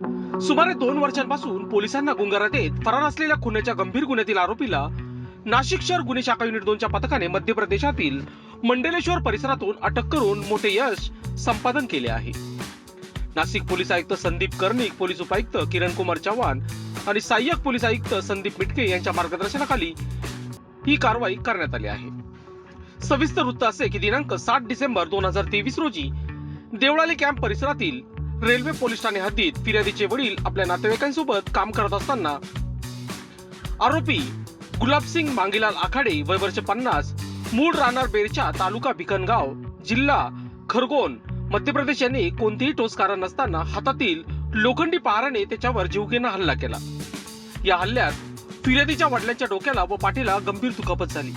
सुमारे 2 वर्षांपासून पोलिसांना गुंगारात येत फरार असलेल्या खुनाच्या गंभीर गुन्ह्यातील आरोपीला नाशिक शहर गुन्हे शाखा युनिट 2च्या पथकाने मध्य प्रदेशातील मंडलेश्वर परिसरातून अटक करून मोठे यश संपादन केले आहे। नाशिक पोलीस आयुक्त संदीप कर्णिक, पोलीस उपायुक्त किरण कुमार चव्हाण आणि सहाय्यक पोलीस आयुक्त संदीप मिटके यांच्या मार्गदर्शनाखाली ही कारवाई करण्यात आली आहे। सविस्तर वृत्त असे की दिनांक 7 डिसेंबर 2023 रोजी देवळाली कॅम्प परिसरातील रेल्वे पोलीस ठाणे हद्दीत फिर्यादीचे वडील आपल्या नातेवाईकांसोबत काम करत असताना आरोपी गुलाबसिंग मांगीलाल आखाडे वय वर्ष 50, मूळ राहणार बेरच्या, तालुका भिकनगाव, जिल्हा खरगोन, मध्य प्रदेश यांनी कोणतेही ठोस कारण नसताना हातातील लोखंडी पहाराने त्याच्यावर जीवघेणा हल्ला केला। या हल्ल्यात फिर्यादीच्या वडिलांच्या डोक्याला व पाठीला गंभीर दुखापत झाली।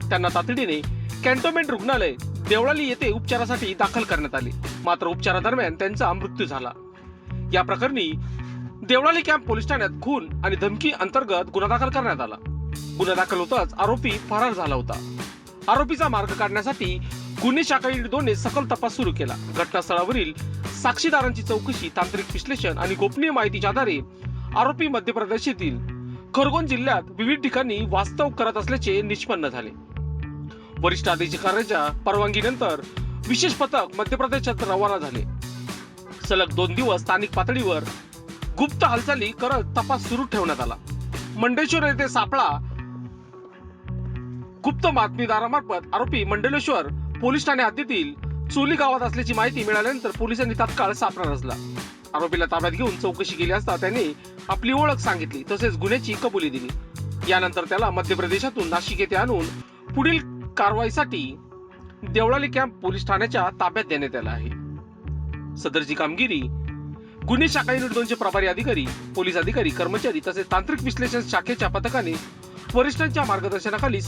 त्यांना तातडीने कॅन्टोन्मेंट रुग्णालय देवळाली येथे उपचारासाठी दाखल करण्यात आले, मात्र उपचारादरम्यान त्यांचा मृत्यू झाला। या प्रकरणी देवळाली कॅम्प पोलीस ठाण्यात खून आणि धमकी अंतर्गत गुन्हा दाखल करण्यात आला। गुन्हा दाखल होताच आरोपी फरार झाला होता। आरोपीचा मार्ग काढण्यासाठी गुन्हे शाखा युनिट 2 ने सखोल तपास सुरू केला। घटनास्थळावरील साक्षीदारांची चौकशी, तांत्रिक विश्लेषण आणि गोपनीय माहितीच्या आधारे आरोपी मध्य प्रदेशातील खरगोन जिल्ह्यात विविध ठिकाणी वास्तव करत असल्याचे निष्पन्न झाले। वरिष्ठ अधिकाऱ्यांच्या परवानगीनंतर विशेष पथक मध्य प्रदेशात रवाना झाले। सलग 2 दिवस स्थानिक पातळीवर गुप्त हालचाली करत तपास सुरू ठेवण्यात आला। मंडलेश्वर येथे सापळा गुप्त बातमीदारामार्फत आरोपी मंडलेश्वर पोलीस ठाणे हद्दीतील चोली गावात असल्याची माहिती मिळाल्यानंतर पोलिसांनी तात्काळ सापळा रचला। आरोपीला ताब्यात घेऊन चौकशी केली असता त्याने आपली ओळख सांगितली तसेच गुन्ह्याची कबुली दिली। यानंतर त्याला मध्य प्रदेशातून नाशिक येथे आणून पुढील कारवाईसाठी देवळाली कॅम्प पोलीस ठाण्याच्या ताब्यात देण्यात आला आहे। सदरची कामगिरी गुन्हे शाखा युनिट 2 चे प्रभारी अधिकारी, पोलीस अधिकारी, कर्मचारी तसेच तांत्रिक विश्लेषण शाखेच्या पथकाने वरिष्ठांच्या मार्गदर्शनाखाली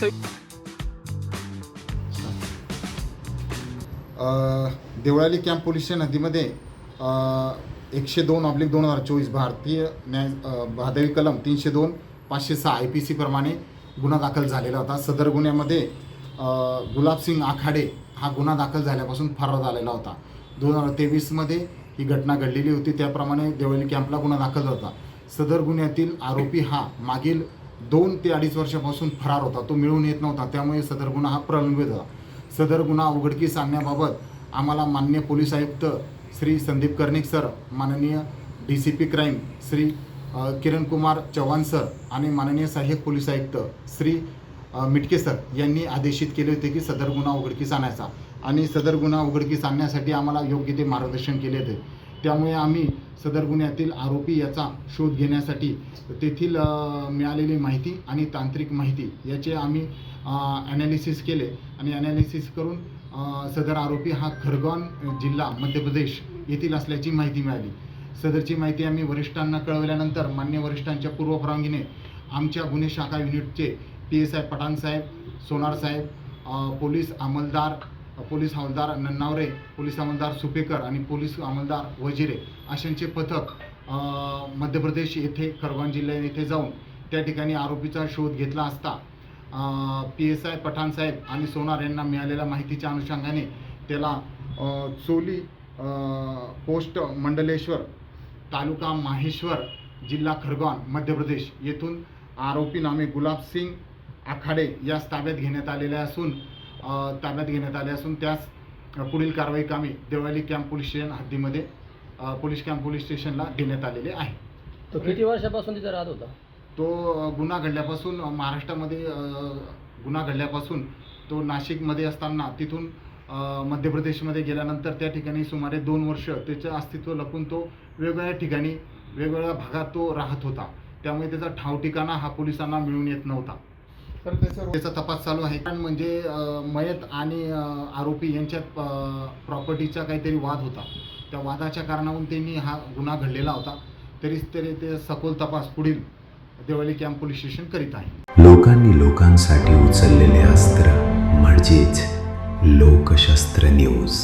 देवळाली कॅम्प पोलीस स्टेशन हद्दीमध्ये 102/2024 भारतीय न्याय भादवी कलम 302, 506 IPC प्रमाणे गुन्हा दाखल झालेला होता। सदर गुन्ह्यामध्ये गुलाबसिंग आखाडे हा गुन्हा दाखल झाल्यापासून फरार झालेला होता। 2023 मध्ये ही घटना घडलेली होती, त्याप्रमाणे देवळाली कॅम्पला गुन्हा दाखल होता। सदर गुन्ह्यातील आरोपी हा मागील 2 ते 2.5 वर्षापासून फरार होता, तो मिळून येत नव्हता, त्यामुळे सदर गुन्हा हा प्रलंबित होता। सदर गुन्हा उघडकीस आणण्याबाबत आम्हाला माननीय पोलीस आयुक्त श्री संदीप कर्णिक सर, माननीय DCP crime Shri Kiran Kumar Chavan sir आणि माननीय सहाय्यक पोलीस आयुक्त श्री मिटके सर यांनी आदेशित केले होते की सदर गुन्हा उघडकीस आणायचा आणि सदर गुन्हा उघडकीस आणण्यासाठी आम्हाला योग्य ते मार्गदर्शन केले होते। त्यामुळे आम्ही सदर गुन्ह्यातील आरोपी याचा शोध घेण्यासाठी तेथील मिळालेली माहिती आणि तांत्रिक माहिती याचे आम्ही ॲनालिसिस केले आणि ॲनालिसिस करून सदर आरोपी हा खरगोन जिल्हा मध्य प्रदेश येथील असल्याची माहिती मिळाली। सदरची माहिती आम्ही वरिष्ठांना कळवल्यानंतर मान्य वरिष्ठांच्या पूर्व परवानगीने आमच्या गुन्हे शाखा युनिटचे PSI पठाण साहेब, सोनार साहेब, पोलीस हवालदार नन्नावरे, पोलीस हवालदार सुपेकर आणि पोलीस हवालदार वजिरे अशांचे पथक मध्य प्रदेश येथे खरगोन जिल्हा येथे जाऊन त्या ठिकाणी आरोपीचा शोध घेतला असता PSI पठाण साहेब आणि सोनार यांना मिळालेल्या माहितीच्या अनुषंगाने त्याला चोली पोस्ट मंडलेश्वर, तालुका माहेश्वर, जिल्हा खरगोन, मध्य प्रदेश येथून आरोपी नामे गुलाबसिंग आखाडे यास ताब्यात घेण्यात आले असून त्यास पुढील कारवाई कामे देवळाली कॅम्प पोलीस स्टेशन हद्दीमध्ये पोलीस स्टेशनला देण्यात आलेले आहे। तो किती वर्षापासून तिथे राहत होता? तो गुन्हा घडल्यापासून महाराष्ट्रामध्ये गुन्हा घडल्यापासून तो नाशिकमध्ये असताना तिथून मध्य प्रदेशमध्ये गेल्यानंतर त्या ठिकाणी सुमारे 2 वर्ष त्याचे अस्तित्व लपून तो वेगवेगळ्या ठिकाणी वेगवेगळ्या भागात तो राहत होता, त्यामुळे त्याचा ठाव ठिकाणा हा पोलिसांना मिळून येत नव्हता। तर त्याचा तपास चालू आहे। कारण म्हणजे मयत आणि आरोपी यांच्यात प्रॉपर्टीचा काहीतरी वाद होता, त्या वादाच्या कारणावरून त्यांनी हा गुन्हा घडलेला होता। तरी ते सखोल तपास पुढील देवळाली कॅम्प पोलीस स्टेशन करीत आहे। लोकांनी लोकांसाठी उचललेले अस्त्र म्हणजेच लोकशस्त्र न्यूज।